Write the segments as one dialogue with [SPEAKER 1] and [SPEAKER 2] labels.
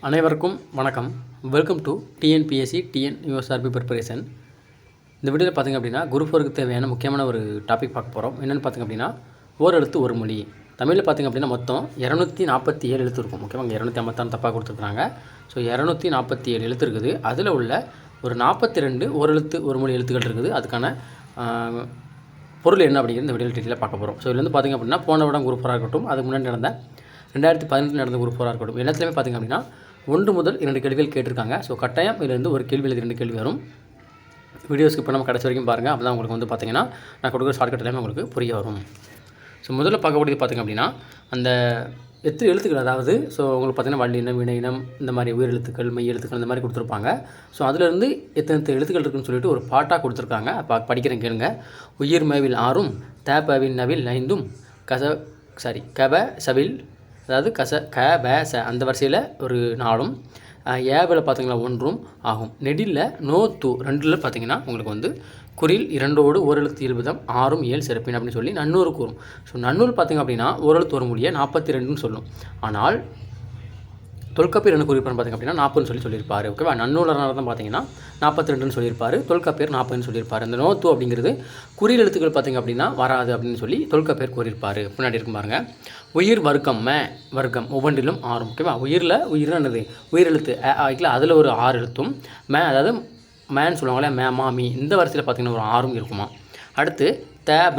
[SPEAKER 1] அனைவருக்கும் வணக்கம். Welcome to TNPSC USRB preparation. இந்த வீடியோவில் பார்த்திங்க அப்படின்னா குரூப் 4க்கு தேவையான முக்கியமான ஒரு டாபிக் பார்க்க போகிறோம். என்னென்னு பார்த்திங்க அப்படின்னா ஓரெழுத்து ஒரு மொழி. தமிழில் பார்த்திங்க அப்படின்னா மொத்தம் 247 எழுத்து இருக்கும். முக்கியமாக 256 தப்பாக கொடுத்துருக்குறாங்க. ஸோ 247 எழுத்து இருக்குது. அதில் உள்ள ஒரு 42 ஓரெழுத்து ஒரு மொழி எழுத்துக்கள் இருக்குது. அதுக்கான பொருள் என்ன அப்படிங்கிறது இந்த வீடியோவில் டீட்டெயிலாக பார்க்க போகிறோம். ஸோ இதுலேருந்து பார்த்திங்க அப்படின்னா போன விடம் குரூப் 4 இருக்கட்டும், அதுக்கு முன்னாடி நடந்த 2018 நடந்த குரூப் 4 இருக்கட்டும், எல்லாத்துலேயுமே பார்த்திங்க அப்படின்னா 1 முதல் 2 கேள்விகள் கேட்டிருக்காங்க. ஸோ கட்டாயம் இதிலேருந்து ஒரு கேள்வி இல்லை 2 கேள்வி வரும். வீடியோஸ்க்கு இப்போ நம்ம கடைசி வரைக்கும் பாருங்கள். அப்போ தான் உங்களுக்கு வந்து பார்த்திங்கன்னா நான் கொடுக்குற ஷார்ட்கட் எல்லாமே உங்களுக்கு புரிய வரும். ஸோ முதல்ல பார்க்கக்கூடியது பார்த்திங்க அப்படின்னா அந்த எத்தனை எழுத்துக்கள், அதாவது ஸோ உங்களுக்கு பார்த்திங்கன்னா வல்லினம், வினையினம், இந்த மாதிரி உயிர் எழுத்துக்கள், மெய் எழுத்துக்கள் இந்த மாதிரி கொடுத்துருப்பாங்க. ஸோ அதிலிருந்து எத்தனை எழுத்துக்கள் இருக்குன்னு சொல்லிட்டு ஒரு பாட்டாக கொடுத்துருக்காங்க. படிக்கிறேன் கேளுங்க. உயிர் மேவில் 6ம், தேப்பவின் நவில் 5ம், கப சவில், அதாவது க ப ச அந்த வரிசையில் ஒரு 4ம், ஏவில் பார்த்திங்கன்னா 1ம் ஆகும். நெடில் நோ து 2ல் பார்த்திங்கன்னா உங்களுக்கு வந்து குறில் 2ஓடு ஓரெழுத்து 70, 6ம் 7 சிறப்பின் அப்படின்னு சொல்லி நன்னூறு கூறும். ஸோ நன்னூல் பார்த்திங்க அப்படின்னா ஓரெழுத்து ஒரு மொழியை 42ன்னு சொல்லும். ஆனால் தொல்காப்பியர் என்ன குறிப்பான்னு பார்த்திங்க அப்படின்னா 40ன்னு சொல்லியிருப்பார். ஓகேவா? நன்னூலராக தான் பார்த்திங்கன்னா 42ன்னு சொல்லியிருப்பார். தொல்காப்பியர் 40ன்னு சொல்லியிருப்பார். இந்த நோத்து அப்படிங்கிறது குறில் எழுத்துக்கள் பார்த்திங்க அப்படின்னா வராது அப்படின்னு சொல்லி தொல்காப்பியர் கூறியிருப்பார். பின்னாடி இருக்கும் பாருங்க. உயிர் வர்க்கம் வர்க்கம் ஒவ்வொன்றிலும் 6. ஓகேவா? உயிர்னா என்னது? உயிரெழுத்து ஆகிக்கல, அதில் ஒரு 6 எழுத்தும் அதாவது மேன்னு சொல்லுவாங்களே, மே மா மீ, இந்த வரிசையில் பார்த்திங்கன்னா ஒரு 6ம் இருக்குமா. அடுத்து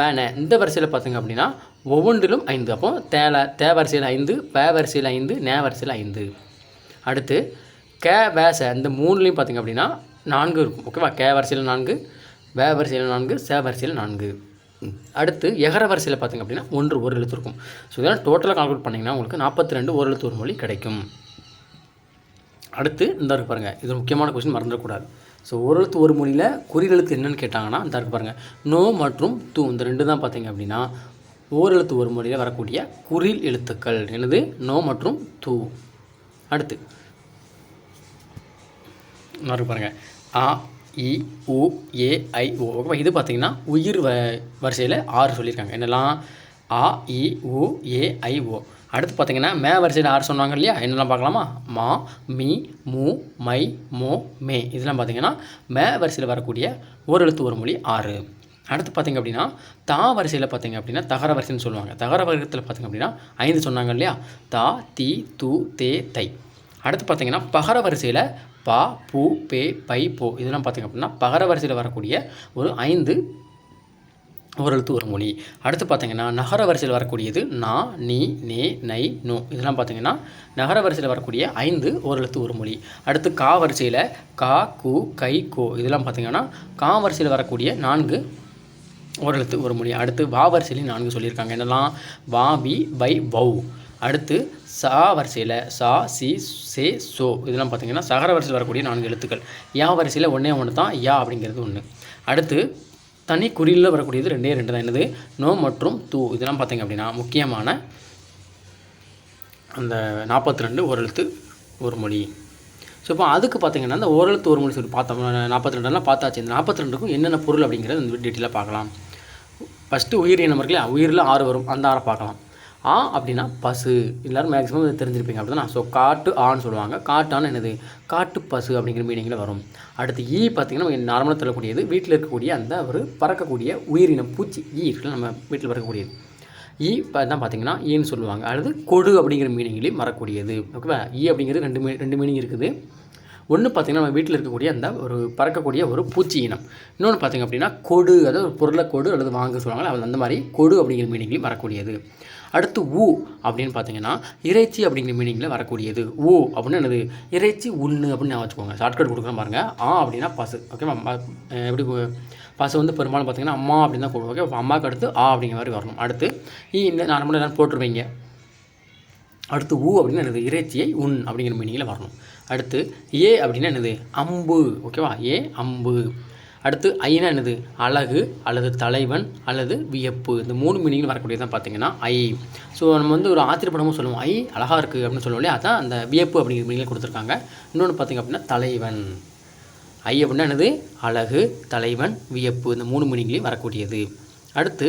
[SPEAKER 1] பேன இந்த வரிசையில் பார்த்திங்க அப்படின்னா ஒவ்வொன்றிலும் 5. அப்போ தே வரிசையில் 5, ப வரிசையில் 5, நே வரிசையில் 5. அடுத்து வேச இந்த 3லையும் பார்த்திங்க அப்படின்னா 4 இருக்கும். ஓகேவா? வரிசையில் 4, வே வரிசையில் 4, ச வரிசையில் 4. அடுத்து எகர வரிசையில் பார்த்திங்க அப்படின்னா 1 ஒரு எழுத்து இருக்கும். ஸோ இதெல்லாம் டோட்டலாக கால்குலேட் பண்ணிங்கன்னா உங்களுக்கு 42 ஒரு எழுத்து ஒரு மொழி கிடைக்கும். அடுத்து இந்த இருக்கு பாருங்கள். இது முக்கியமான கொஸ்டின், மறந்துடக்கூடாது. ஸோ ஒரு எழுத்து ஒரு மொழியில் குறில் எழுத்து என்னென்னு கேட்டாங்கன்னா இந்த இருக்கு பாருங்கள். நோ மற்றும் து இந்த 2 தான் பார்த்திங்க அப்படின்னா ஓரெழுத்து ஒரு மொழியில் வரக்கூடிய குறில் எழுத்துக்கள். என்னது? நோ மற்றும் து. அடுத்து இருக்கு பாருங்கள். ஆ இ உ ஏ ஐ ஓ. ஓகேவா? இது பார்த்திங்கன்னா உயிர் வரிசையில் 6 சொல்லியிருக்காங்க. என்னெல்லாம்? ஆ இ உ ஏ ஐ ஓ. அடுத்து பார்த்திங்கன்னா மே வரிசையில் 6 சொன்னாங்க இல்லையா? என்னெல்லாம் பார்க்கலாமா? மா மீ மூ மை மோ மே. இதெல்லாம் பார்த்திங்கன்னா மே வரிசையில் வரக்கூடிய ஒரு எழுத்து ஒரு மொழி 6. அடுத்து பார்த்திங்க அப்படின்னா தா வரிசையில் பார்த்திங்க அப்படின்னா தகர வரிசைன்னு சொல்லுவாங்க. தகர வர்க்கத்தில் பார்த்திங்க அப்படின்னா 5 சொன்னாங்க இல்லையா? தா தி து தே தை. அடுத்து பார்த்திங்கன்னா பகர வரிசையில் பா பூ பே பை போ. இதெல்லாம் பார்த்திங்க அப்படின்னா பகர வரிசையில் வரக்கூடிய ஒரு 5 ஒரு எழுத்து ஒரு மொழி. அடுத்து பார்த்திங்கன்னா நகர வரிசையில் வரக்கூடியது நா நீ நே நை நோ. இதெல்லாம் பார்த்திங்கன்னா நகர வரிசையில் வரக்கூடிய 5 ஒரு எழுத்து ஒரு மொழி. அடுத்து கா வரிசையில் கா கு கை கோ. இதெல்லாம் பார்த்திங்கன்னா கா வரிசையில் வரக்கூடிய 4 ஒரு எழுத்து ஒரு மொழி. அடுத்து வா வரிசையிலையும் 4 சொல்லியிருக்காங்க. என்னெல்லாம்? வா வி வை வௌ. அடுத்து சா வரிசையில் சா சி சே சோ. இதெல்லாம் பார்த்திங்கன்னா சகர வரிசையில் வரக்கூடிய 4 எழுத்துக்கள். யா வரிசையில் 1 தான், யா அப்படிங்கிறது 1. அடுத்து தனி குறியில் வரக்கூடியது 2 தான். என்னது? நோ மற்றும் து. இதெல்லாம் பார்த்திங்க அப்படின்னா முக்கியமான அந்த 42 ஒரு எழுத்து ஒரு மொழி. ஸோ இப்போ அதுக்கு பார்த்திங்கன்னா அந்த ஒரு எழுத்து ஒரு மொழி சொல்லி பார்த்தோம். 42 பார்த்தாச்சு. இந்த 42க்கும் என்னென்ன பொருள் அப்படிங்கிறது இந்த டீட்டெயிலாக பார்க்கலாம். ஃபஸ்ட்டு உயிர் இனம் இருக்குல்லையா? உயிரில் 6 வரும். அந்த 6 பார்க்கலாம். ஆ அப்படின்னா பசு. எல்லோரும் மேக்ஸிமம் இதை தெரிஞ்சிருப்பீங்க அப்படி தான். ஸோ காட்டு ஆன்னு சொல்லுவாங்க. காட்டான்னு என்னது? காட்டு பசு அப்படிங்கிற மீனிங்கில் வரும். அடுத்து ஈ பார்த்திங்கன்னா நார்மலாக தரக்கூடியது வீட்டில் இருக்கக்கூடிய அந்த ஒரு பறக்கக்கூடிய உயிரினம் பூச்சி ஈ இருக்குல்ல, நம்ம வீட்டில் பறக்கக்கூடியது ஈ தான் பார்த்திங்கன்னா ஈன்னு சொல்லுவாங்க. அடுத்து கொடு அப்படிங்கிற மீனிங்லேயும் வரக்கூடியது. ஓகேவா? ஈ அப்படிங்கிறது 2 மீனிங் இருக்குது. ஒன்று பார்த்திங்கன்னா நம்ம வீட்டில் இருக்கக்கூடிய அந்த ஒரு பறக்கக்கூடிய ஒரு பூச்சி இனம். இன்னொன்று பார்த்திங்க அப்படின்னா கொடு, அதாவது ஒரு பொருளை கொடு அல்லது வாங்க சொல்லுவாங்க. அந்த மாதிரி கொடு அப்படிங்கிற மீனிங்லேயும் வரக்கூடியது. அடுத்து ஊ அப்படின்னு பார்த்திங்கன்னா இறைச்சி அப்படிங்கிற மீனிங்கில் வரக்கூடியது. ஊ அப்படின்னு என்னது? இறைச்சி உண்ணு அப்படின்னு நான் வச்சுக்கோங்க. ஷார்ட்கட் கொடுக்குறேன் பாருங்கள். ஆ அப்படின்னா பசு. ஓகேவா? எப்படி பசு வந்து பெரும்பாலும் பார்த்திங்கன்னா அம்மா அப்படின்னு தான் கூடுவோம். ஓகே, அம்மாவுக்கு அடுத்து ஆ அப்படிங்கிற மாதிரி வரணும். அடுத்து இந்த நார்மலாக எல்லாம் போட்டுருவீங்க. அடுத்து ஊ அப்படின்னு என்னது? இறைச்சியை உண் அப்படிங்கிற மீனிங்கில் வரணும். அடுத்து ஏ அப்படின்னா என்னது? அம்பு. ஓகேவா? ஏ அம்பு. அடுத்து ஐனா என்னது? அழகு அல்லது தலைவன் அல்லது வியப்பு. இந்த 3 மீனிங்கில் வரக்கூடியதான் பார்த்திங்கன்னா ஐ. ஸோ நம்ம வந்து ஒரு ஆச்சரியப்படமும் சொல்லுவோம். ஐ அழகாக இருக்குது அப்படின்னு சொல்லுவோம் இல்லையா? அதான் அந்த வியப்பு அப்படிங்கிற மீனிங்கில் கொடுத்துருக்காங்க. இன்னொன்று பார்த்திங்க அப்படின்னா தலைவன். ஐ அப்படின்னா என்னது? அழகு, தலைவன், வியப்பு. இந்த 3 மீனிங்லேயும் வரக்கூடியது. அடுத்து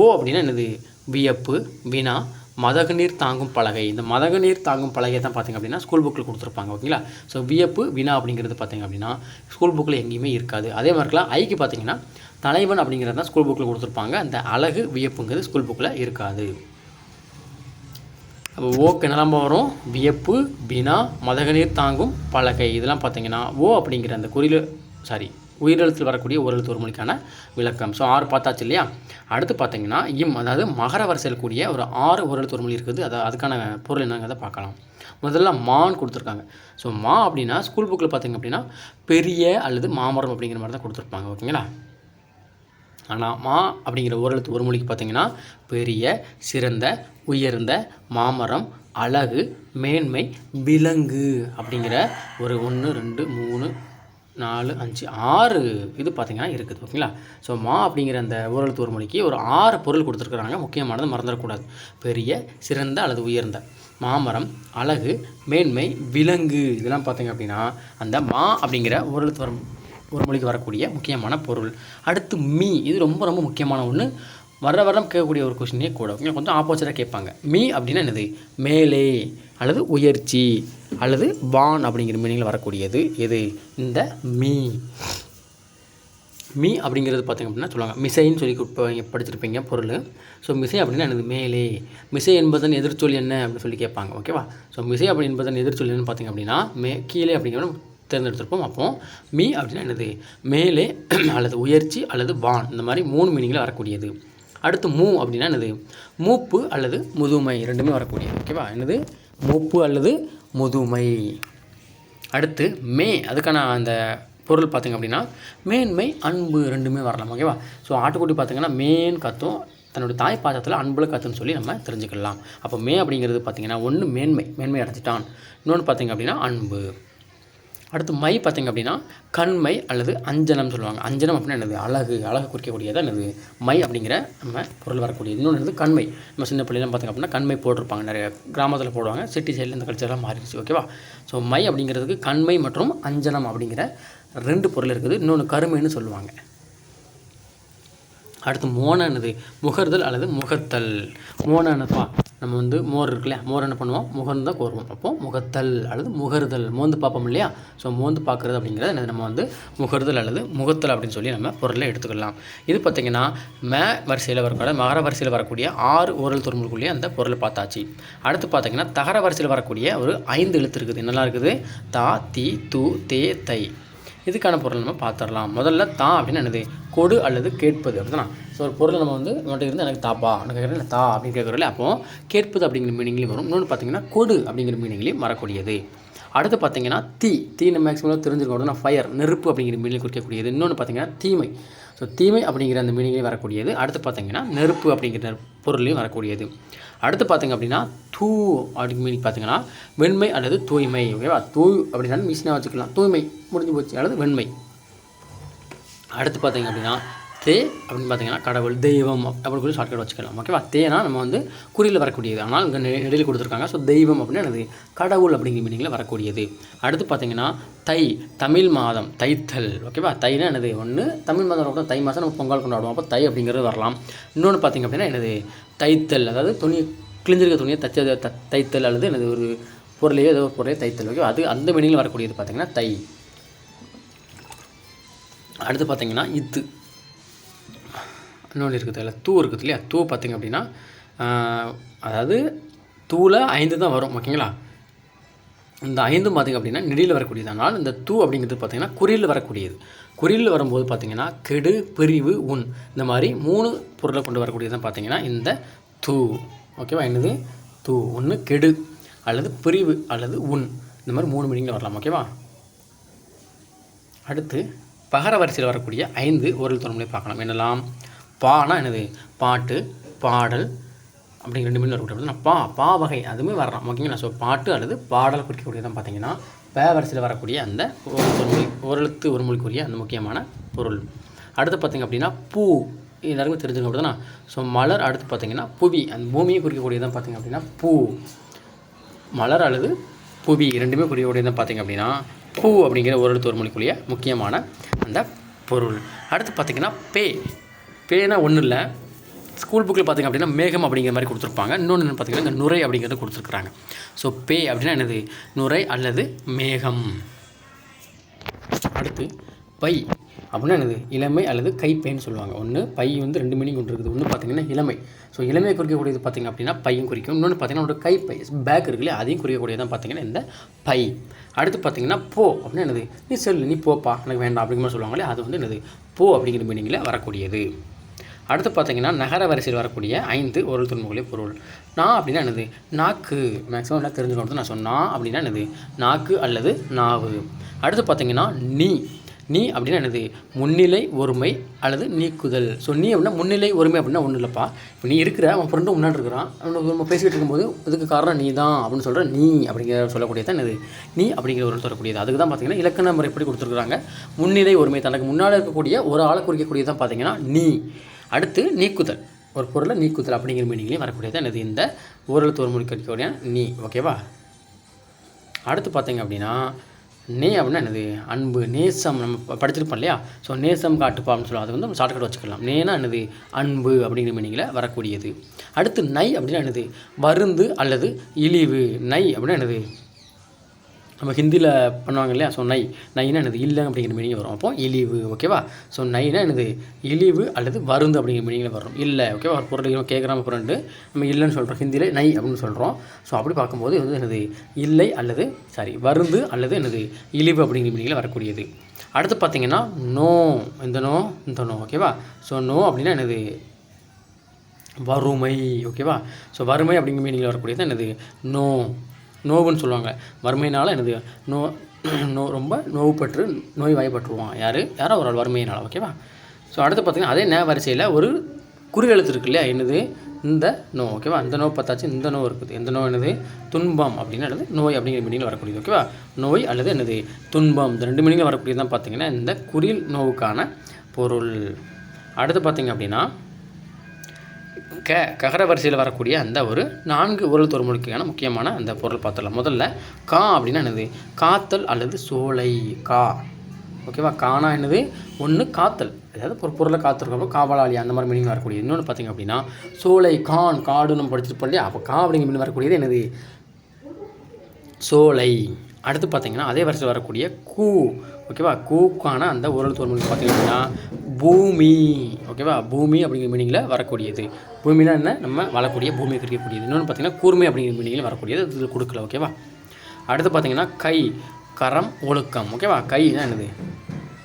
[SPEAKER 1] ஓ அப்படின்னா என்னது? வியப்பு, வினா, மதகுநீர் தாங்கும் பலகை. இந்த மதகுநீர் தாங்கும் பலகை தான் பார்த்திங்க அப்படின்னா ஸ்கூல் புக்கில் கொடுத்துருப்பாங்க. ஓகேங்களா. ஸோ வியப்பு வினா அப்படிங்கிறது பார்த்திங்க அப்படின்னா ஸ்கூல் புக்கில் எங்கேயுமே இருக்காது. அதே மாதிரிலாம் ஐக்கு பார்த்திங்கன்னா தலைவன் அப்படிங்கிறது தான் ஸ்கூல் புக்கில் கொடுத்துருப்பாங்க. அந்த அழகு வியப்புங்கிறது ஸ்கூல் புக்கில் இருக்காது. அப்போ ஓக்கு என்னெல்லாம் வரும்? வியப்பு, வினா, மதகுநீர் தாங்கும் பலகை. இதெல்லாம் பார்த்திங்கன்னா ஓ அப்படிங்கிற அந்த உயிரெழுத்தில் வரக்கூடிய ஒரு எழுத்து ஒரு மொழிக்கான விளக்கம். ஸோ 6 பார்த்தாச்சு இல்லையா. அடுத்து பார்த்திங்கன்னா இம், அதாவது மகர வரிசையில் கூடிய ஒரு 6 ஒரு எழுத்து ஒரு மொழி இருக்குது. அதுக்கான பொருள் என்னங்கிறத பார்க்கலாம். முதல்ல மான்னு கொடுத்துருக்காங்க. ஸோ மா அப்படின்னா ஸ்கூல் புக்கில் பார்த்திங்க அப்படின்னா பெரிய அல்லது மாமரம் அப்படிங்கிற மாதிரி தான் கொடுத்துருப்பாங்க. ஓகேங்களா. ஆனால் மா அப்படிங்கிற ஒரு எழுத்து ஒரு மொழிக்கு பார்த்திங்கன்னா பெரிய, சிறந்த, உயர்ந்த, மாமரம், அழகு, மேன்மை, விலங்கு அப்படிங்கிற ஒரு 1 2 3 4 5 6 இது பார்த்திங்கன்னா இருக்குது. ஓகேங்களா. ஸோ மா அப்படிங்கிற அந்த ஒரு எழுத்து ஒரு மொழிக்கு ஒரு 6 பொருள் கொடுத்துருக்குறாங்க. முக்கியமானது மறந்துடக்கூடாது. பெரிய, சிறந்த அல்லது உயர்ந்த, மாமரம், அழகு, மேன்மை, விலங்கு. இதெல்லாம் பார்த்திங்க அப்படின்னா அந்த மா அப்படிங்கிற ஒரு எழுத்து ஒரு மொழிக்கு வரக்கூடிய முக்கியமான பொருள். அடுத்து மீ, இது ரொம்ப ரொம்ப முக்கியமான ஒன்று. வருடம் கேட்கக்கூடிய ஒரு கொஸ்டினே கூட. கொஞ்சம் ஆப்போசிட்டாக கேட்பாங்க. மீ அப்படின்னா என்னது? மேலே அல்லது உயர்ச்சி அல்லது வான் அப்படிங்கிற மீனிங்கில் வரக்கூடியது எது? இந்த மீ. மீ அப்படிங்கிறது பார்த்திங்க அப்படின்னா சொல்லுவாங்க மிசைன்னு சொல்லி படிச்சிருப்பீங்க பொருள். ஸோ மிசை அப்படின்னா என்னது? மேலே. மிசை என்பதன் எதிர்ச்சொல் என்ன அப்படின்னு சொல்லி கேட்பாங்க. ஓகேவா. ஸோ மிசை அப்படி என்பதன் எதிர்ச்சொல் என்னன்னு பார்த்திங்க அப்படின்னா கீழே அப்படிங்கிறத தேர்ந்தெடுத்திருப்போம். அப்போ மீ அப்படின்னா என்னது? மேலே அல்லது உயர்ச்சி அல்லது வான். இந்த மாதிரி 3 மீனிங்கில் வரக்கூடியது. அடுத்து மூ அப்படின்னா என்னது? மூப்பு அல்லது முதுமை, ரெண்டுமே வரக்கூடியது. ஓகேவா. என்னது? மூப்பு அல்லது முதுமை. அடுத்து மே, அதுக்கான அந்த பொருள் பார்த்திங்க அப்படின்னா மேன்மை, அன்பு, ரெண்டுமே வரலாம். ஓகேவா. ஸோ ஆட்டுக்குட்டி பார்த்திங்கன்னா மேன் கத்தும், தன்னோட தாய் பாசத்தில் அன்புல கத்துன்னு சொல்லி நம்ம தெரிஞ்சுக்கலாம். அப்போ மே அப்படிங்கிறது பார்த்திங்கன்னா ஒன்று மேன்மை அடைஞ்சிட்டான், இன்னொன்று பார்த்திங்க அப்படின்னா அன்பு. அடுத்து மை பார்த்திங்க அப்படின்னா கண்மை அல்லது அஞ்சனம் சொல்லுவாங்க. அஞ்சனம் அப்படின்னா என்னது? அழகு குறிக்கக்கூடியதான் என்னது? மை அப்படிங்கிற நம்ம பொருள் வரக்கூடியது. இன்னொன்று என்னது? கண்மை. நம்ம சின்ன பிள்ளைலாம் பார்த்திங்க அப்படின்னா கண்மை போட்டிருப்பாங்க. நிறைய கிராமத்தில் போடுவாங்க. சிட்டி சைடில் இந்த கல்ச்சர்லாம் மாறிடுச்சு. ஓகேவா. ஸோ மை அப்படிங்கிறதுக்கு கண்மை மற்றும் அஞ்சனம் அப்படிங்கிற 2 பொருள் இருக்குது. இன்னொன்று கருமைன்னு சொல்லுவாங்க. அடுத்து மோன என்னது? முகர்தல் அல்லது முகத்தல். மோன என்னப்பா? நம்ம மோர் இருக்கு இல்லையா, மோர் என்ன பண்ணுவோம்? முகர்ந்து தான் கோருவோம். அப்போது முகத்தல் அல்லது முகர்தல். மோந்து பார்ப்போம் இல்லையா. ஸோ மோந்து பார்க்குறது அப்படிங்கிறத நம்ம முகர்தல் அல்லது முகத்தல் அப்படின்னு சொல்லி நம்ம பொருளை எடுத்துக்கலாம். இது பார்த்திங்கன்னா வரிசையில் வரக்கூடிய மகர வரிசையில் வரக்கூடிய 6 ஓரல் தொர்முக்குள்ளேயே அந்த பொருளை பார்த்தாச்சு. அடுத்து பார்த்திங்கன்னா தகர வரிசையில் வரக்கூடிய ஒரு 5 எழுத்து இருக்குது. என்னெல்லாம் இருக்குது? தா, தி, து, தே, தை. இதுக்கான பொருள் நம்ம பார்த்துடலாம். முதல்ல தா அப்படின்னு என்னது? கொடு அல்லது கேட்பது அப்படிதான். ஸோ ஒரு பொருளை நம்ம நம்மகிட்ட இருந்து எனக்கு தாப்பா எனக்கு கேட்குறேன் தா அப்படின்னு கேட்குறோம்ல. அப்போது கேட்பது அப்படிங்கிற மீனிங்லேயும் வரும். இன்னொன்று பார்த்திங்கன்னா கொடு அப்படிங்கிற மீனிங்லேயும் வரக்கூடியது. அடுத்து பார்த்திங்கன்னா தீ நம்ம மேக்ஸிமம் தெரிஞ்சுக்கணும். ஃபயர், நெருப்பு அப்படிங்கிற மீனிங் குறிக்கக்கூடியது. இன்னொன்று பார்த்திங்கன்னா தீமை. ஸோ தீமை அப்படிங்கிற அந்த மீனிங்லேயும் வரக்கூடியது. அடுத்து பார்த்திங்கன்னா நெருப்பு அப்படிங்கிற பொருளையும் வரக்கூடியது. அடுத்து பார்த்திங்க அப்படின்னா தூ அப்படிங்கிற மீனிங் பார்த்திங்கன்னா வெண்மை அல்லது தூய்மை. ஓகேவா. தூ அப்படின்னா மிஷினாக வச்சுக்கலாம். தூய்மை முடிஞ்சு போச்சு அல்லது வெண்மை. அடுத்து பார்த்திங்க அப்படின்னா தே அப்படின்னு பார்த்திங்கன்னா கடவுள், தெய்வம் அப்படின்னு சொல்லி ஷார்ட்கட் வச்சுக்கலாம். ஓகேவா. தேனா நம்ம குறியில் வரக்கூடியது. ஆனால் இங்கே இடையில் கொடுத்துருக்காங்க. ஸோ தெய்வம் அப்படின்னா என்னது? கடவுள் அப்படிங்கிற மீனிங்கில் வரக்கூடியது. அடுத்து பார்த்திங்கன்னா தை, தமிழ் மாதம், தைத்தல். ஓகேவா. தைனா என்னது? ஒன்று தமிழ் மாதம் கூட தை மாதம் நம்ம பொங்கல் கொண்டாடுவோம். அப்போ தை அப்படிங்கிறது வரலாம். இன்னொன்று பார்த்திங்க அப்படின்னா என்னது? தைத்தல், அதாவது துணி கிழிஞ்சிருக்க துணியை தைத்தல் அல்லது என்னது ஒரு பொருளையோ ஏதோ ஒரு பொருளையோ தைத்தல். ஓகே. அது அந்த மீனிங்கில் வரக்கூடியது பார்த்திங்கன்னா தை. அடுத்து பார்த்திங்கன்னா இத்து, இன்னொன்று இருக்குது இல்லை தூ இருக்குது இல்லையா. தூ பார்த்திங்க அப்படின்னா அதாவது தூவில் 5 தான் வரும். ஓகேங்களா. இந்த 5 பார்த்திங்க அப்படின்னா நெடியில் வரக்கூடியது. ஆனால் இந்த தூ அப்படிங்கிறது பார்த்திங்கன்னா குறியில் வரக்கூடியது. குறியில் வரும்போது பார்த்திங்கன்னா கெடு, பிரிவு, உன், இந்த மாதிரி 3 பொருளை கொண்டு வரக்கூடியது தான் பார்த்திங்கன்னா இந்த தூ. ஓகேவா. என்னது? தூ. ஒன்று கெடு அல்லது பிரிவு அல்லது உன், இந்த மாதிரி 3 மீனிங்கில் வரலாம். ஓகேவா. அடுத்து பகர வரிசையில் வரக்கூடிய 5 ஓரல் தொடர்புகளை பார்க்கலாம். என்னெல்லாம்? பானா என்னது? பாட்டு, பாடல் அப்படிங்கிற 2 மீனிங் வரக்கூடிய பா வகை அதுவுமே வரலாம். ஓகேங்களா. ஸோ பாட்டு அல்லது பாடல் குறிக்கக்கூடியதான் பார்த்திங்கன்னா வரிசையில் வரக்கூடிய அந்த ஓரெழுத்து ஒரு மொழிக்குரிய அந்த முக்கியமான பொருள். அடுத்து பார்த்திங்க அப்படின்னா பூ, எல்லாருமே தெரிஞ்சுங்க அப்படிதானா. ஸோ மலர். அடுத்து பார்த்திங்கன்னா புவி, அந்த பூமியை குறிக்கக்கூடியதான் பார்த்திங்க அப்படின்னா பூ. மலர் அல்லது புவி ரெண்டுமே குறிக்கக்கூடியதான் பார்த்திங்க அப்படின்னா பூ அப்படிங்கிற ஓரெழுத்து ஒரு மொழிக்குரிய முக்கியமான அந்த பொருள். அடுத்து பார்த்திங்கன்னா பேனா ஒன்றும் இல்லை, ஸ்கூல் புக்கில் பார்த்திங்க அப்படின்னா மேகம் அப்படிங்கிற மாதிரி கொடுத்துருப்பாங்க. இன்னொன்று என்ன பார்த்திங்கன்னா இந்த நுரை அப்படிங்கிறது கொடுத்துருக்குறாங்க. ஸோ பே அப்படின்னா என்னது, நுரை அல்லது மேகம். அடுத்து பை அப்படின்னா என்னது, இளமை அல்லது கைப்பைன்னு சொல்லுவாங்க. ஒன்று பை வந்து 2 மீனிங் கொண்டு இருக்குது. ஒன்று பார்த்திங்கன்னா இளமை. ஸோ இளமையை குறிக்கக்கூடியது பார்த்திங்க அப்படின்னா பையும் குறிக்கும். இன்னொன்று பார்த்திங்கன்னா ஒரு கைப்பை பேக் இருக்குல்லையே, அதையும் குறிக்கக்கூடியதான் பார்த்திங்கன்னா இந்த பை. அடுத்து பார்த்திங்கன்னா போ அப்படின்னா என்னது, நீ சொல்லு, நீ போப்பா, எனக்கு வேண்டாம் அப்படிங்கிற மாதிரி சொல்லுவாங்களே, அது வந்து என்னது, போ அப்படிங்கிற மீனிங்கில் வரக்கூடியது. அடுத்து பார்த்திங்கன்னா நகர வரிசையில் வரக்கூடிய 5 ஓரல் துணைமொழி பொருள். நான் அப்படின்னா என்னது, நாக்கு. மேக்ஸிமம் எல்லாம் தெரிஞ்சுக்கணும். நான் சொன்னா அப்படின்னா என்னது, நாக்கு அல்லது நாவு. அடுத்து பார்த்திங்கன்னா நீ அப்படின்னா என்னது, முன்னிலை ஒருமை அல்லது நீக்குதல். ஸோ நீ அப்படின்னா முன்னிலை ஒருமை அப்படின்னா ஒன்றும் இல்லைப்பா. இப்போ நீ இருக்கிற, அவன் ஃப்ரெண்டும் முன்னாடி இருக்கிறான், நம்ம பேசிக்கிட்டு இருக்கும்போது இதுக்கு காரணம் நீ தான் அப்படின்னு சொல்கிற நீ அப்படிங்கிற சொல்லக்கூடியது தான் என்னது, நீ அப்படிங்கிற ஒரு சொல்லக்கூடியது. அதுக்கு தான் பார்த்திங்கன்னா இலக்கண முறை எப்படி கொடுத்துருக்குறாங்க, முன்னிலை ஒருமை, தனக்கு முன்னால் இருக்கக்கூடிய ஒரு ஆளை குறிக்கக்கூடியது தான் பார்த்திங்கன்னா நீ. அடுத்து நீக்குதல், ஒரு பொருளை நீக்குதல் அப்படிங்கிற மீனிங்லேயும் வரக்கூடியது என்னது, இந்த ஓரெழுத்து ஒரு மொழி கிடைக்கக்கூடிய நீ. ஓகேவா. அடுத்து பார்த்திங்க அப்படின்னா நே அப்படின்னா என்னது, அன்பு, நேசம். நம்ம படிச்சிருப்போம் இல்லையா. ஸோ நேசம் காட்டுப்பா அப்படின்னு சொல்லுவோம். அது வந்து நம்ம ஷார்ட்கட் வச்சுக்கலாம். நேனா என்னது, அன்பு அப்படிங்கிற மீனிங்கில் வரக்கூடியது. அடுத்து நை அப்படின்னா என்னது, வருந்து அல்லது இழிவு. நை அப்படின்னா என்னது, நம்ம ஹிந்தியில் பண்ணுவாங்க இல்லையா. ஸோ நைனா என்னது, இல்லை அப்படிங்கிற மீனிங் வரும். அப்போ இழிவு. ஓகேவா. ஸோ நைனா என்னது, இழிவு அல்லது வருந்து அப்படிங்கிற மீனிங்கில் வரும். இல்லை. ஓகேவா. ஒரு பொருள் கேட்குறாம ஃப்ரெண்டு, நம்ம இல்லைன்னு சொல்கிறோம், ஹிந்தியில் நை அப்படின்னு சொல்கிறோம். ஸோ அப்படி பார்க்கும்போது இது வந்து என்னது, இல்லை அல்லது வருந்து அல்லது என்னது, இழிவு அப்படிங்கிற மீனிங்கில் வரக்கூடியது. அடுத்து பார்த்திங்கன்னா நோ. இந்த நோ. ஓகேவா. ஸோ நோ அப்படின்னா என்னது, வறுமை. ஓகேவா. ஸோ வறுமை அப்படிங்கிற மீனிங்கில் வரக்கூடியது என்னது, நோவுன்னு சொல்லுவாங்க. வறுமையினால் என்னது, ரொம்ப நோவுப்பட்டு நோய் வாய்ப்பட்டுருவான். யாரோ ஒரு ஆள் வறுமையினால். ஓகேவா. ஸோ அடுத்து பார்த்திங்கன்னா அதே நே வரிசையில் ஒரு குறி எழுத்து இருக்கு இல்லையா, என்னது, இந்த நோ. ஓகேவா. இந்த நோ பார்த்தாச்சு, இந்த நோ இருக்குது. இந்த நோ என்னது, துன்பம் அப்படின்னா என்னது, நோய் அப்படிங்கிற மீனிங்கில் வரக்கூடியது. ஓகேவா. நோய் அல்லது என்னது, துன்பம். இந்த 2 மீனிங்கில் வரக்கூடியது தான் பார்த்திங்கன்னா இந்த குறில் நோவுக்கான பொருள். அடுத்து பார்த்திங்க அப்படின்னா ககர வரிசையில் வரக்கூடிய அந்த ஒரு 4 ஓரெழுத்து ஒரு மொழிக்கான முக்கியமான அந்த பொருள் பார்த்துடலாம். முதல்ல கா அப்படின்னா என்னது, காத்தல் அல்லது சோலை. கா. ஓகேவா. கானா என்னது, ஒன்று காத்தல், அதாவது ஒரு பொருளை காத்திருக்கப்போ காவலாளி அந்த மாதிரி மீனிங் வரக்கூடியது. இன்னொன்று பார்த்திங்க அப்படின்னா சோலை, காடு நம்ம படிச்சிருப்போம் இல்லையா. அப்போ கா அப்படிங்கிற மீனிங் வரக்கூடியது என்னது, சோலை. அடுத்து பார்த்திங்கன்னா அதே வரிசையில் வரக்கூடிய கூ. ஓகேவா. கூக்கான அந்த ஓரெழுத்து ஒரு மொழி பார்த்திங்க அப்படின்னா பூமி. ஓகேவா. பூமி அப்படிங்கிற மீனிங்கில் வரக்கூடியது. பூமினா என்ன, நம்ம வாழக்கூடிய பூமியை குறிக்கக்கூடியது. இன்னொன்று பார்த்திங்கன்னா கூர்மை அப்படிங்கிற மீனிங்கில் வரக்கூடியது, இதில் கொடுக்கல. ஓகேவா. அடுத்து பார்த்திங்கன்னா கை, கரம், ஒழுக்கம். ஓகேவா. கைனா என்னது,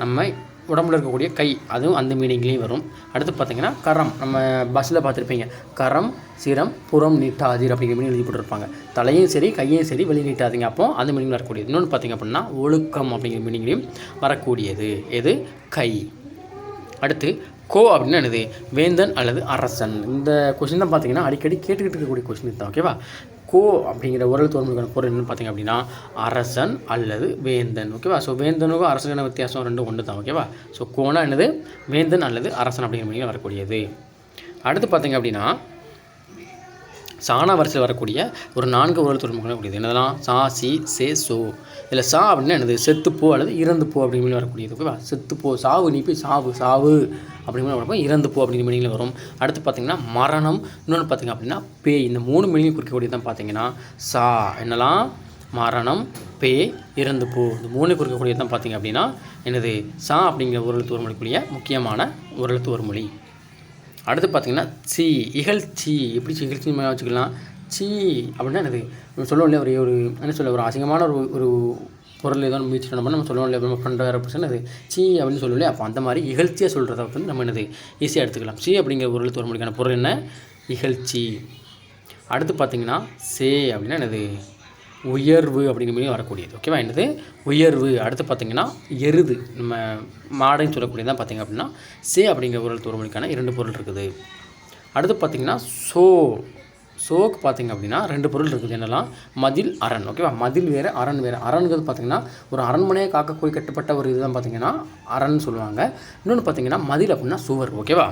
[SPEAKER 1] நம்ம உடம்புல இருக்கக்கூடிய கை, அதுவும் அந்த மீனிங்லேயும் வரும். அடுத்து பார்த்திங்கன்னா கரம், நம்ம பஸ்ஸில் பார்த்துருப்பீங்க, கரம், சிரம், புறம் நீட்டாதீர் அப்படிங்கிற மீனிங் எழுதி போட்டுருப்பாங்க. தலையும் சரி கையும் சரி வெளியே நீட்டாதீங்க, அப்போ அந்த மீனிங் வரக்கூடியது. இன்னொன்று பார்த்திங்க அப்படின்னா ஒழுக்கம் அப்படிங்கிற மீனிங்லேயும் வரக்கூடியது எது, கை. அடுத்து கோ அப்படின்னா என்னது, வேந்தன் அல்லது அரசன். இந்த கொஸ்டின் தான் பார்த்திங்கன்னா அடிக்கடி கேட்டுக்கிட்டு இருக்கக்கூடிய கொஸ்டின் தான். ஓகேவா. கோ அப்படிங்கிற ஓரெழுத்து ஒரு மொழிக்கான பொருள் என்னென்னு பார்த்திங்க அப்படின்னா அரசன் அல்லது வேந்தன். ஓகேவா. ஸோ வேந்தனுக்கும் அரசனுக்கான வித்தியாசம் 2 ஒன்று தான். ஓகேவா. ஸோ கோனா என்னது, வேந்தன் அல்லது அரசன் அப்படிங்கிற மீனிங்கில் வரக்கூடியது. அடுத்து பார்த்திங்க அப்படின்னா சாணா வரிசையில் வரக்கூடிய ஒரு 4 ஓரெழுத்து ஒரு மொழிக்கான கூடியது என்னதெல்லாம், சா, சி, சே, சோ. இதில் சா அப்படின்னா என்னது, செத்துப்போ அல்லது இறந்து போ அப்படிங்கிற மீனிங் வரக்கூடியது. ஓகேவா. செத்துப்போ, சாவு, நீ போய் சாவு அப்படிங்கிற வரப்போ இறந்து போ அப்படிங்கிற மீனிங்கில் வரும். அடுத்து பார்த்திங்கன்னா மரணம். இன்னொன்று பார்த்திங்க அப்படின்னா பேய். இந்த 3 மீனிங் குறிக்கக்கூடியது தான் பார்த்திங்கன்னா சா. என்னெல்லாம், மரணம், பேய், இறந்து போ. இந்த 3 குறிக்கக்கூடியது தான் பார்த்திங்க அப்படின்னா என்னது, சா அப்படிங்கிற ஓரெழுத்து ஒரு மொழிக்குரிய முக்கியமான ஓரெழுத்து ஒரு மொழி. அடுத்து பார்த்திங்கன்னா சி, இகழ்ச்சி. எப்படி இகழ்ச்சி வச்சுக்கலாம், சி அப்படின்னா என்னது, நம்ம சொல்லுவோம் இல்லையா, ஒரு என்ன சொல்ல, ஒரு அசிங்கமான ஒரு பொருள் ஏதோ முயற்சி பண்ணோம்னா நம்ம சொல்லுவோம் இல்லையா, நம்ம பண்ணுற வேறு பர்சன் அது சி அப்படின்னு சொல்லுவோம் இல்லையா. அப்போ அந்த மாதிரி இகழ்ச்சியாக சொல்கிறத வந்து நம்ம என்னது ஈஸியாக எடுத்துக்கலாம். சி அப்படிங்கிற ஒரு எழுத்து ஒரு மொழிக்கான பொருள் என்ன, இகழ்ச்சி. அடுத்து பார்த்திங்கன்னா சே அப்படின்னா என்னது, உயர்வு அப்படிங்கிற மீனிங் வரக்கூடியது. ஓகேவா. என்னது, உயர்வு. அடுத்து பார்த்திங்கன்னா எருது, நம்ம மாடைன்னு சொல்லக்கூடியது தான் பார்த்திங்க அப்படின்னா சே அப்படிங்கிற ஒரு எழுத்து ஒரு மொழிக்கான 2 பொருள் இருக்குது. அடுத்து பார்த்திங்கன்னா சோக்கு பார்த்திங்க அப்படின்னா 2 பொருள் இருக்குது. என்னெல்லாம், மதில், அரண். ஓகேவா. மதில் வேறு, அரண் வேறு. அரண்கிறது பார்த்திங்கன்னா ஒரு அரண்மனையை காக்கக்கூடிய கட்டப்பட்ட ஒரு இதுதான் பார்த்திங்கன்னா அரண் சொல்லுவாங்க. இன்னொன்று பார்த்திங்கன்னா மதில் அப்படின்னா சுவர். ஓகேவா.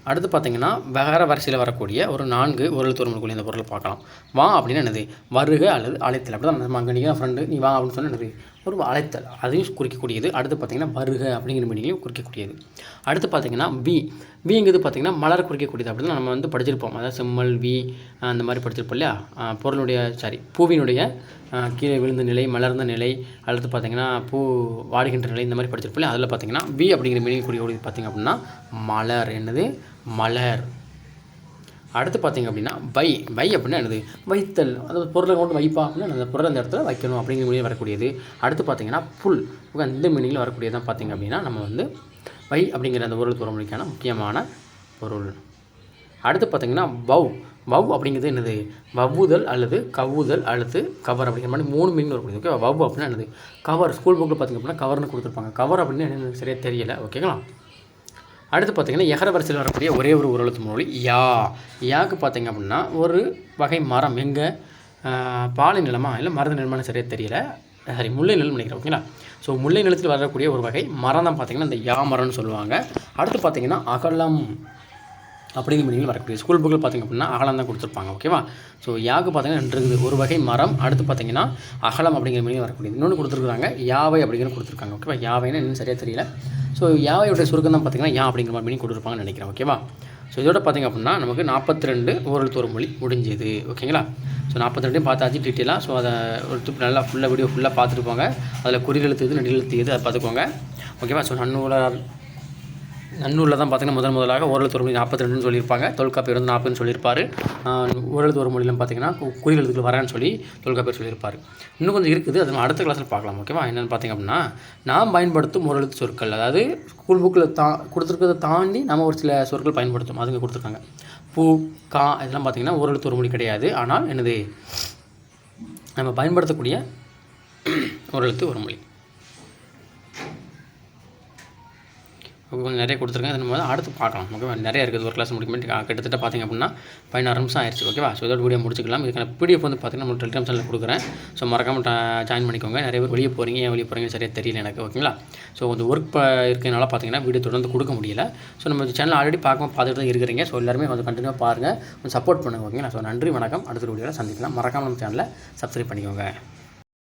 [SPEAKER 1] அடுத்து பார்த்திங்கன்னா வேறு வரிசையில் வரக்கூடிய ஒரு 4 ஓரெழுத்து ஒரு மொழிக்குரிய இந்த பொருளை பார்க்கலாம். வா அப்படின்னா என்னது, வருக அல்லது அழைத்தல். அப்படி தான் நம்ம அங்கே நீங்கள் ஃப்ரெண்டு நீ வா அப்படின்னு சொன்னால் என்னது, ஒரு அழைத்தல், அதையும் குறிக்கக்கூடியது. அடுத்து பார்த்திங்கன்னா வருக அப்படிங்கிற மீனிங்லையும் குறிக்கக்கூடியது. அடுத்து பார்த்திங்கன்னா விங்கிறது பார்த்திங்கன்னா மலர் குறிக்கக்கூடியது. அப்படி தான் நம்ம வந்து படிச்சிருப்போம். அதாவது செம்மல் வி அந்த மாதிரி படிச்சிருப்போம் இல்லையா. பூவினுடைய கீழே விழுந்த நிலை, மலர்ந்த நிலை, அடுத்து பார்த்திங்கன்னா பூ வாடுகின்ற நிலை, இந்த மாதிரி படிச்சிருப்போம் இல்லையா. அதில் பார்த்திங்கன்னா வி அப்படிங்கிற மீனிங் குறிக்கக்கூடியது பார்த்திங்க அப்படின்னா மலர். என்னது? மலர். அடுத்து பார்த்திங்க அப்படின்னா வை அப்படின்னா என்னது? வைத்தல். அதாவது பொருளை கொண்டு வைப்பா அப்படின்னா அந்த பொருளை அந்த இடத்துல வைக்கணும் அப்படிங்கிற மீனிங் வரக்கூடியது. அடுத்து பார்த்திங்கன்னா புல். இந்த மீனிங்கில் வரக்கூடியதான் பார்த்திங்க அப்படின்னா நம்ம வந்து வை அப்படிங்கிற அந்த ஒரு பொருளுக்கான முக்கியமான பொருள். அடுத்து பார்த்திங்கன்னா வவ் அப்படிங்கிறது என்னது? வவ்வுதல் அல்லது கவ்வுதல் அல்லது கவர் அப்படிங்கிற மாதிரி 3 மீனிங் வரக்கூடியது. ஓகே, வவ் அப்படின்னா என்னது? கவர். ஸ்கூல் புக்கில் பார்த்திங்க அப்படின்னா கவர்னு கொடுத்துருப்பாங்க. கவர் அப்படின்னு எனக்கு சரியாக தெரியலை. ஓகேங்களா. அடுத்து பார்த்திங்கன்னா எகர வரிசையில் வரக்கூடிய ஒரே ஒரு எழுத்து மொழி யாக்கு பார்த்திங்க அப்படின்னா ஒரு வகை மரம். எங்கே? பாலை நிலமா இல்லை மருத நிலமானு சரியாக தெரியலை. முல்லை நிலம் நினைக்கிறேன். ஓகேங்களா. ஸோ முல்லை நிலத்தில் வரக்கூடிய ஒரு வகை மரம் தான் பார்த்திங்கன்னா இந்த யா மரம்னு சொல்லுவாங்க. அடுத்து பார்த்திங்கன்னா அகலம் அப்படிங்கிற மீனிங்கில் வரக்கூடிய ஸ்கூல் புக்கில் பார்த்திங்க அப்படின்னா அகலம் தான் கொடுத்துருப்பாங்க. ஓகேவா. ஸோ யாவுக்கு பார்த்திங்கன்னா 2 இருக்குது. ஒரு வகை மரம், அடுத்து பார்த்திங்கன்னா அகலம் அப்படிங்கிற மீனிங் வரக்கூடியது. இன்னொன்று கொடுத்துருக்குறாங்க யாவை அப்படிங்கிற கொடுத்துருக்காங்க. ஓகேவா. யாவைன்னு இன்னும் சரியாக தெரியல. ஸோ யாவையோட சுருக்கம் தான் பார்த்திங்கன்னா யா அப்படிங்கிற மாதிரி மீனிங் கொடுத்துருப்பாங்கன்னு நினைக்கிறேன். ஓகேவா. ஸோ இதோட பார்த்திங்க அப்படின்னா நமக்கு 42 ஓரெழுத்து ஒரு மொழி முடிஞ்சது. ஓகேங்களா. ஸோ 42 பார்த்தாச்சு டீட்டெயிலாக. ஸோ அதை ஒரு நல்லா வீடியோ ஃபுல்லாக பார்த்துட்டு போங்க. அதில் குறியெழுத்து எது நெடிலெழுத்து எது அதை பார்த்துக்கோங்க. ஓகேவா. ஸோ நன்னூலில் தான் பார்த்திங்கன்னா முதலாக ஓரெழுத்து ஒரு மொழி 42ன்னு சொல்லியிருப்பாங்க. தொல்காப்பியர் வந்து 40ன்னு சொல்லியிருப்பார். ஓரெழுத்து ஒரு மொழியில் பார்த்திங்கன்னா குறியெழுத்துக்கு வரேன்னு சொல்லி தொல்காப்பியர் சொல்லியிருப்பார். இன்னும் கொஞ்சம் இருக்குது, அது நம்ம அடுத்த கிளாஸில் பார்க்கலாம். ஓகேவா. என்னென்னு பார்த்திங்க அப்படின்னா நாம் பயன்படுத்தும் ஓரெழுத்து சொற்கள், அதாவது ஸ்கூல் புக்கில் கொடுத்துருக்கிறத தாண்டி நம்ம ஒரு சில சொற்கள் பயன்படுத்தும். அதுங்க கொடுத்துருக்காங்க. பூ, கா இதெல்லாம் பார்த்திங்கன்னா ஓரெழுத்து ஒரு மொழி கிடையாது. ஆனால் என்னது? நம்ம பயன்படுத்தக்கூடிய ஓரெழுத்து ஒரு மொழி. கொஞ்சம் நிறைய கொடுத்துருக்கேன். அதை நம்ம அடுத்து பார்க்கலாம். ஓகேவா. நிறைய இருக்குது. ஒரு கிளாஸ் முடிக்கும் கிட்டத்தட்ட பார்த்திங்க அப்படின்னா 16 நிமிஷம் ஆயிடுச்சு. ஓகேவா. ஸோ இதோட வீடியோ முடிச்சுக்கலாம். இதுக்கான பிடிஎஃப் வந்து பார்த்திங்கன்னா நம்ம டெலிகிராம் சேனலில் கொடுக்குறேன். ஸோ மறக்காமல் ஜாயின் பண்ணிக்கோங்க. நிறைய பேர் வெளியே போகிறீங்க, ஏன் வெளியே போகிறீங்க சரியாக தெரியல எனக்கு. ஓகேங்களா. ஸோ கொஞ்சம் ஒர்க் இருக்கிறதுனால பார்த்திங்கன்னா வீடியோ தொடர்ந்து கொடுக்க முடியல. ஸோ நம்ம சேனல் ஆல்ரெடி பார்த்துட்டு தான் இருக்கிறீங்க. ஸோ எல்லாருமே கொஞ்சம் கண்டினியூவாக பாருங்கள், கொஞ்சம் சப்போர்ட் பண்ணுங்கள். ஓகேங்களா. ஸோ நன்றி, வணக்கம். அடுத்த வீடியோவில் சந்திக்கலாம். மறக்காமல் நம்ம சேனலை சப்ஸ்கிரைப் பண்ணிக்கோங்க.